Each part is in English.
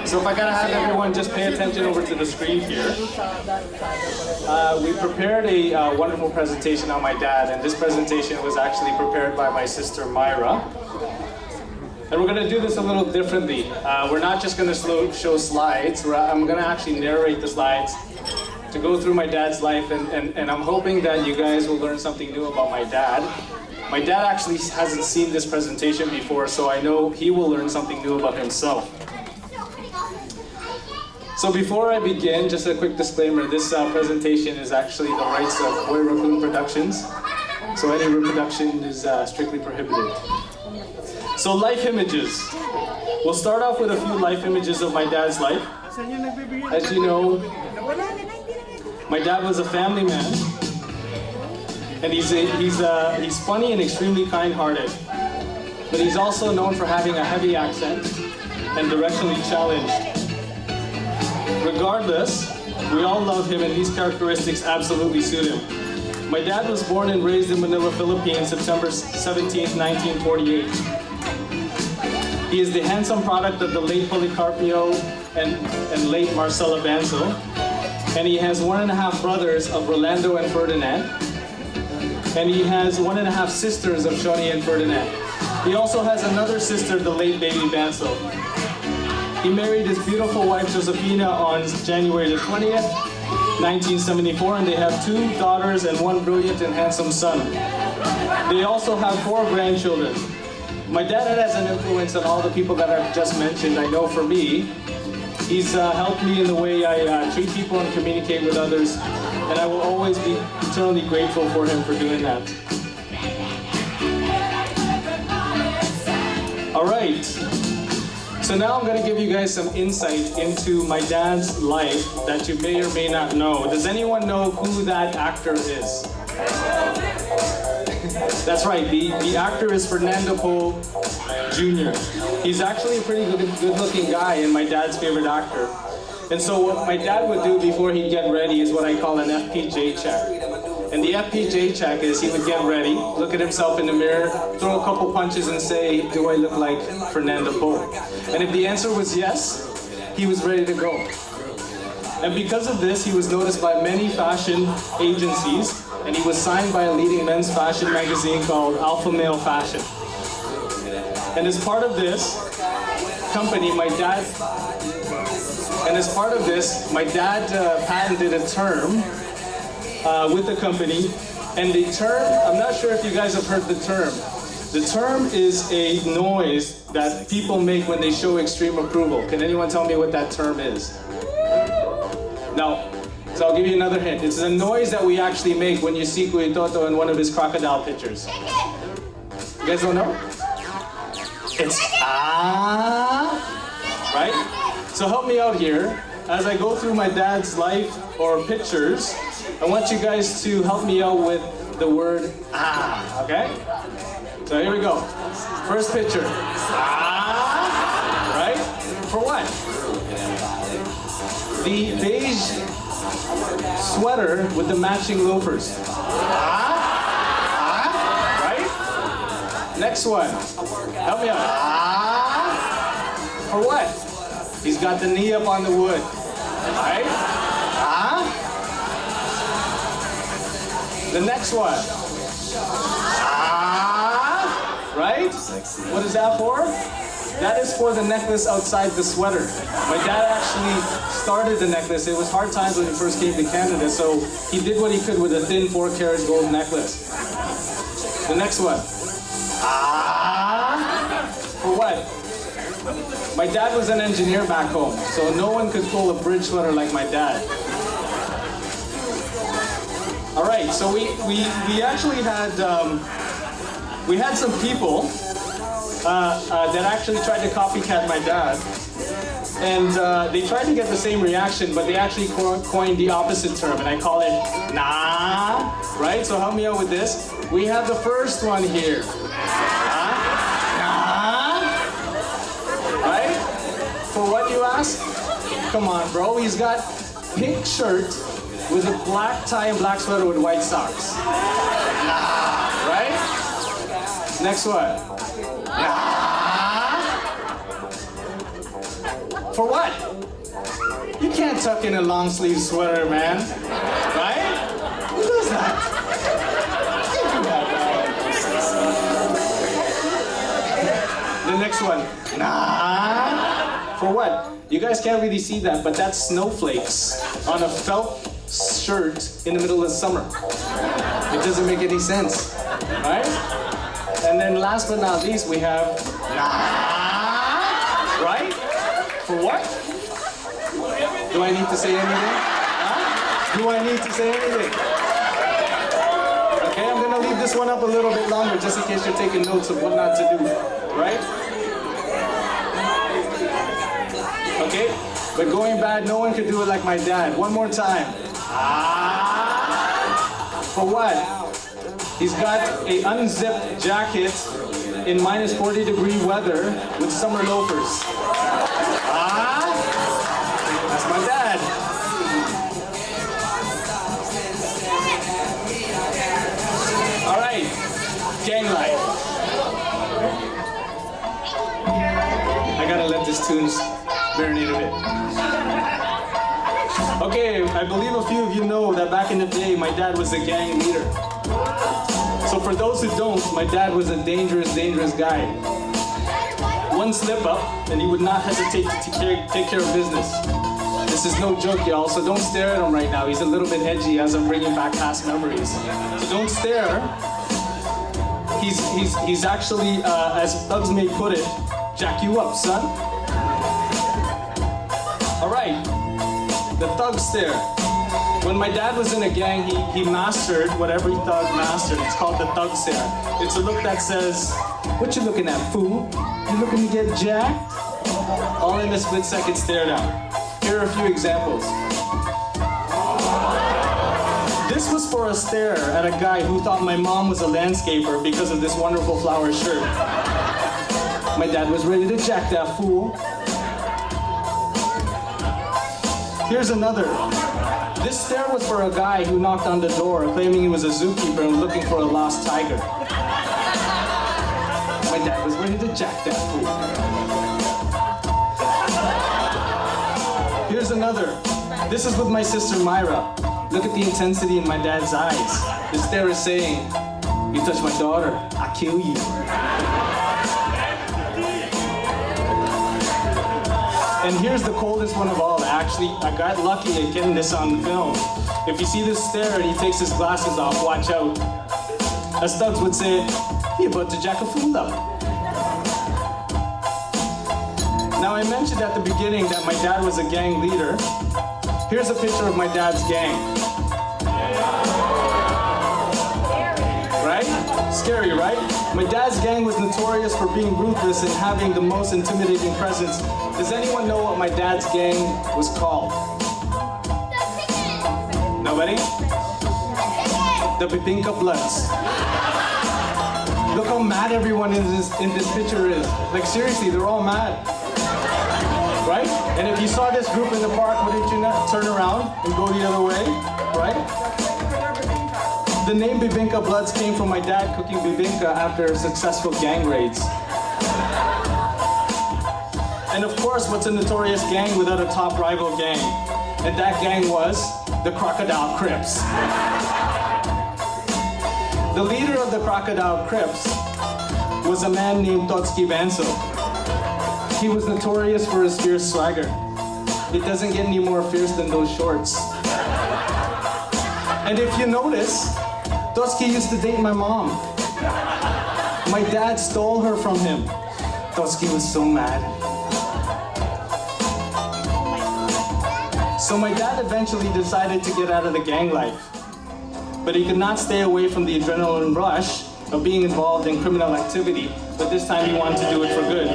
So if I gotta have everyone just pay attention over to the screen here. We prepared a wonderful presentation on my dad, and this presentation was actually prepared by my sister Myra. And we're gonna do this a little differently. We're not just gonna show slides, I'm gonna actually narrate the slides to go through my dad's life, and I'm hoping that you guys will learn something new about my dad. My dad actually hasn't seen this presentation before, so I know he will learn something new about himself. So before I begin, just a quick disclaimer, this presentation is actually the rights of Boy Raccoon Productions, so any reproduction is strictly prohibited. So life images. We'll start off with a few life images of my dad's life. As you know, my dad was a family man, and he's funny and extremely kind-hearted, but he's also known for having a heavy accent and directionally challenged. Regardless, we all love him, and these characteristics absolutely suit him. My dad was born and raised in Manila, Philippines, September 17, 1948. He is the handsome product of the late Policarpio and late Marcela Banzo, and he has 1.5 brothers of Rolando and Ferdinand, and he has 1.5 sisters of Shoni and Ferdinand. He also has another sister, the late baby Banzo. He married his beautiful wife Josefina on January the 20th, 1974, and they have 2 daughters and 1 brilliant and handsome son. They also have 4 grandchildren. My dad has an influence on all the people that I've just mentioned. I know for me, he's helped me in the way I treat people and communicate with others, and I will always be eternally grateful for him for doing that. All right. So now I'm going to give you guys some insight into my dad's life that you may or may not know. Does anyone know who that actor is? That's right, the actor is Fernando Poe Jr. He's actually a pretty good-looking guy and my dad's favorite actor. And so what my dad would do before he'd get ready is what I call an FPJ check. And the FPJ check is he would get ready, look at himself in the mirror, throw a couple punches and say, do I look like Fernando Poe? And if the answer was yes, he was ready to go. And because of this, he was noticed by many fashion agencies, and he was signed by a leading men's fashion magazine called Alpha Male Fashion. And as part of this company, my dad patented a term with the company, and the term, I'm not sure if you guys have heard the term. The term is a noise that people make when they show extreme approval. Can anyone tell me what that term is? No. So I'll give you another hint. It's a noise that we actually make when you see Kuya Toto in one of his crocodile pictures. You guys don't know? It's ah, right? So help me out here. As I go through my dad's life or pictures, I want you guys to help me out with the word ah, okay? So here we go. First picture. Ah, right? For what? The beige sweater with the matching loafers. Ah, ah, right? Next one. Help me out. Ah, for what? He's got the knee up on the wood. Right? Ah. The next one. Ah, right? What is that for? That is for the necklace outside the sweater. My dad actually started the necklace. It was hard times when he first came to Canada, so he did what he could with a thin 4-carat gold necklace. The next one. Ah, for what? My dad was an engineer back home, so no one could pull a bridge sweater like my dad. All right, so we actually had we had some people that actually tried to copycat my dad, and they tried to get the same reaction, but they actually coined the opposite term, and I call it nah. Right? So help me out with this. We have the first one here. For what, you ask? Come on, bro. He's got pink shirt with a black tie and black sweater with white socks. Nah, right? Next one. Nah. For what? You can't tuck in a long sleeve sweater, man. Right? Who does that? You do that, man. The next one. Nah. For what? You guys can't really see that, but that's snowflakes on a felt shirt in the middle of summer. It doesn't make any sense, right? And then last but not least, we have nah, right? For what? Do I need to say anything? Huh? Do I need to say anything? Okay, I'm gonna leave this one up a little bit longer just in case you're taking notes of what not to do, right? Okay, but going bad, no one could do it like my dad. One more time. For what? He's got a unzipped jacket in minus 40-degree weather with summer loafers. That's my dad. All right, gang life. I gotta let this tune marinate a bit. Okay, I believe a few of you know that back in the day, my dad was a gang leader. So for those who don't, my dad was a dangerous, dangerous guy. One slip up, and he would not hesitate to take care of business. This is no joke, y'all, so don't stare at him right now. He's a little bit edgy as I'm bringing back past memories. So don't stare. He's actually, as thugs may put it, jack you up, son. All right, the thug stare. When my dad was in a gang, he mastered what every thug mastered. It's called the thug stare. It's a look that says, what you looking at, fool? You looking to get jacked? All in a split-second stare down. Here are a few examples. This was for a stare at a guy who thought my mom was a landscaper because of this wonderful flower shirt. My dad was ready to jack that fool. Here's another. This stare was for a guy who knocked on the door claiming he was a zookeeper and looking for a lost tiger. My dad was ready to jack that fool. Here's another. This is with my sister Myra. Look at the intensity in my dad's eyes. The stare is saying, you touch my daughter, I'll kill you. And here's the coldest one of all. Actually, I got lucky at getting this on film. If you see this stare and he takes his glasses off, watch out. As thugs would say, he about to jack a fool up. Now I mentioned at the beginning that my dad was a gang leader. Here's a picture of my dad's gang. Right? Scary, right? My dad's gang was notorious for being ruthless and having the most intimidating presence. Does anyone know what my dad's gang was called? Nobody? The Bibinka Bloods. Look how mad everyone in this picture is. Like seriously, they're all mad. Right? And if you saw this group in the park, wouldn't you not turn around and go the other way? Right? The name Bibinka Bloods came from my dad cooking bibinka after successful gang raids. And of course, what's a notorious gang without a top rival gang? And that gang was the Crocodile Crips. The leader of the Crocodile Crips was a man named Totski Vansel. He was notorious for his fierce swagger. It doesn't get any more fierce than those shorts. And if you notice, Totski used to date my mom. My dad stole her from him. Totski was so mad. So my dad eventually decided to get out of the gang life. But he could not stay away from the adrenaline rush of being involved in criminal activity, but this time he wanted to do it for good.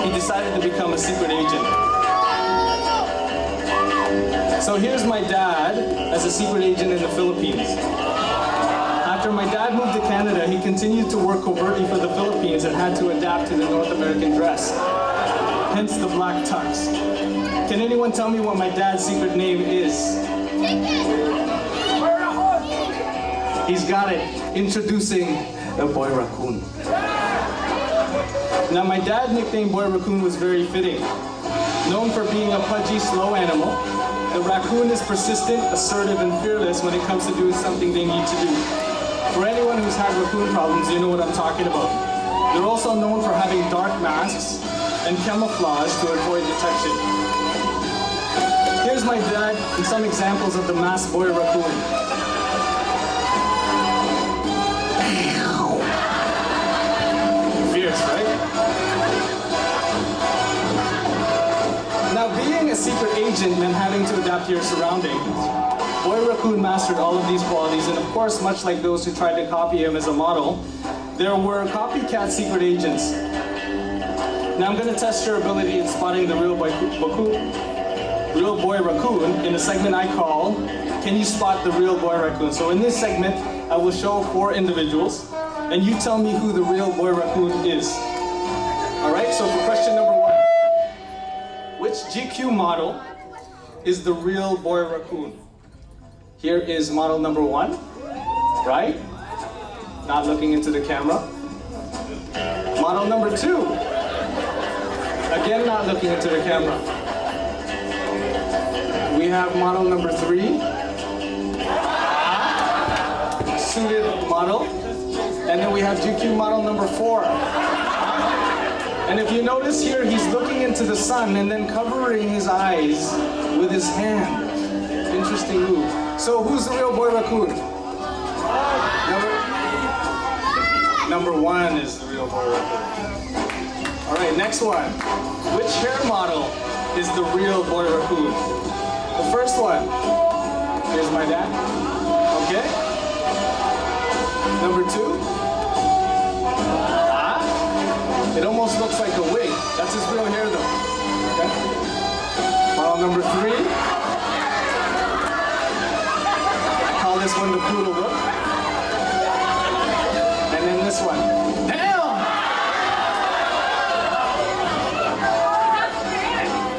He decided to become a secret agent. So here's my dad as a secret agent in the Philippines. After my dad moved to Canada, he continued to work covertly for the Philippines and had to adapt to the North American dress. Hence the black tux. Can anyone tell me what my dad's secret name is? He's got it. Introducing the Boy Raccoon. Now my dad nicknamed Boy Raccoon was very fitting. Known for being a pudgy, slow animal, the raccoon is persistent, assertive, and fearless when it comes to doing something they need to do. For anyone who's had raccoon problems, you know what I'm talking about. They're also known for having dark masks and camouflage to avoid detection. Here's my dad and some examples of the masked boy raccoon. Fierce, right? Now, being a secret agent meant having to adapt to your surroundings. Boy Raccoon mastered all of these qualities, and of course, much like those who tried to copy him as a model, there were copycat secret agents. Now I'm going to test your ability in spotting the real boy raccoon in a segment I call, Can You Spot the Real Boy Raccoon? So in this segment, I will show 4 individuals, and you tell me who the real boy raccoon is. Alright, so for question number 1, which GQ model is the real boy raccoon? Here is model number 1, right? Not looking into the camera. Model number 2, again not looking into the camera. We have model number 3, suited model, and then we have GQ model number 4. And if you notice here, he's looking into the sun and then covering his eyes with his hand. Interesting move. So who's the real boy raccoon? Number 1 is the real boy raccoon. All right, next one. Which hair model is the real boy raccoon? The first one. Here's my dad. Okay. Number 2. It almost looks like a wig. That's his real hair though. Okay. Model number 3. I call this one the poodle look. And then this one. Damn!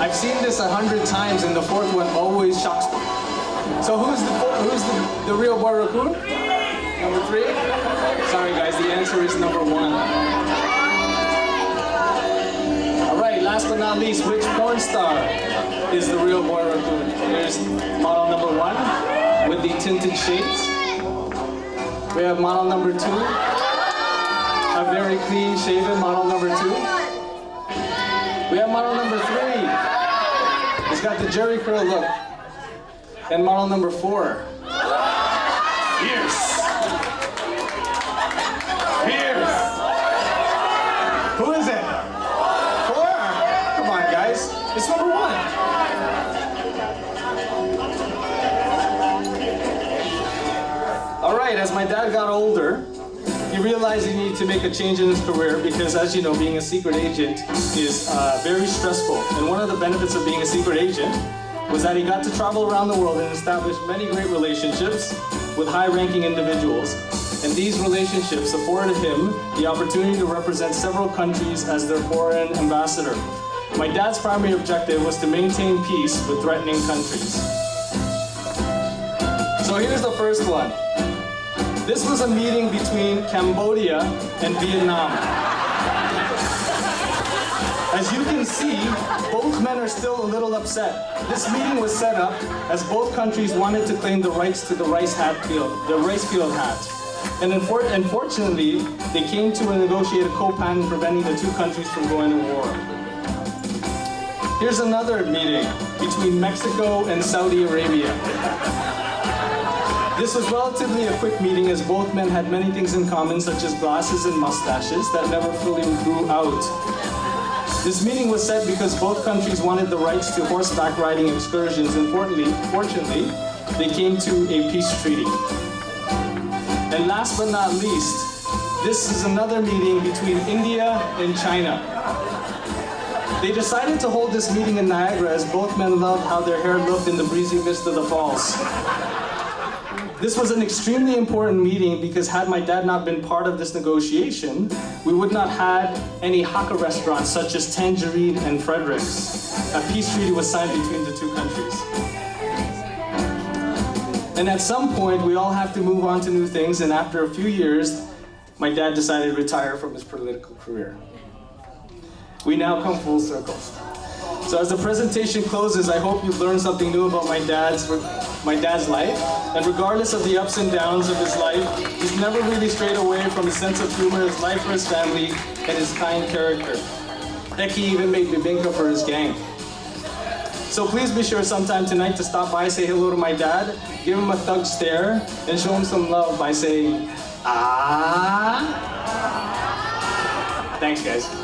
I've seen this 100 times and the 4th one always shocks me. So who's the real boy raccoon? Number 3? Sorry guys, the answer is number 1. Alright, last but not least, which porn star is the real boy raccoon? Here's model number 1 with the tinted shades. We have model number 2, a very clean shaven model number 2. We have model number 3, he's got the Jerry curl look. And model number 4, fierce. Fierce. Who is it? 4? Come on guys, it's number 1. Alright, as my dad got older, he realized he needed to make a change in his career because, as you know, being a secret agent is very stressful. And one of the benefits of being a secret agent was that he got to travel around the world and establish many great relationships with high-ranking individuals. And these relationships afforded him the opportunity to represent several countries as their foreign ambassador. My dad's primary objective was to maintain peace with threatening countries. So here's the first one. This was a meeting between Cambodia and Vietnam. As you can see, both men are still a little upset. This meeting was set up as both countries wanted to claim the rights to the rice field hat. And unfortunately, they came to negotiate a co-patent preventing the 2 countries from going to war. Here's another meeting between Mexico and Saudi Arabia. This was relatively a quick meeting as both men had many things in common, such as glasses and mustaches that never fully grew out. This meeting was set because both countries wanted the rights to horseback riding excursions, and fortunately, they came to a peace treaty. And last but not least, this is another meeting between India and China. They decided to hold this meeting in Niagara as both men loved how their hair looked in the breezy mist of the falls. This was an extremely important meeting because had my dad not been part of this negotiation, we would not have any Hakka restaurants such as Tangerine and Frederick's. A peace treaty was signed between the 2 countries. And at some point, we all have to move on to new things, and after a few years, my dad decided to retire from his political career. We now come full circle. So as the presentation closes, I hope you've learned something new about my dad's life. And regardless of the ups and downs of his life, he's never really strayed away from his sense of humor, his life for his family, and his kind character. Heck, he even made bibingka for his gang. So please be sure sometime tonight to stop by, say hello to my dad, give him a thug stare, and show him some love by saying, ah. Thanks, guys.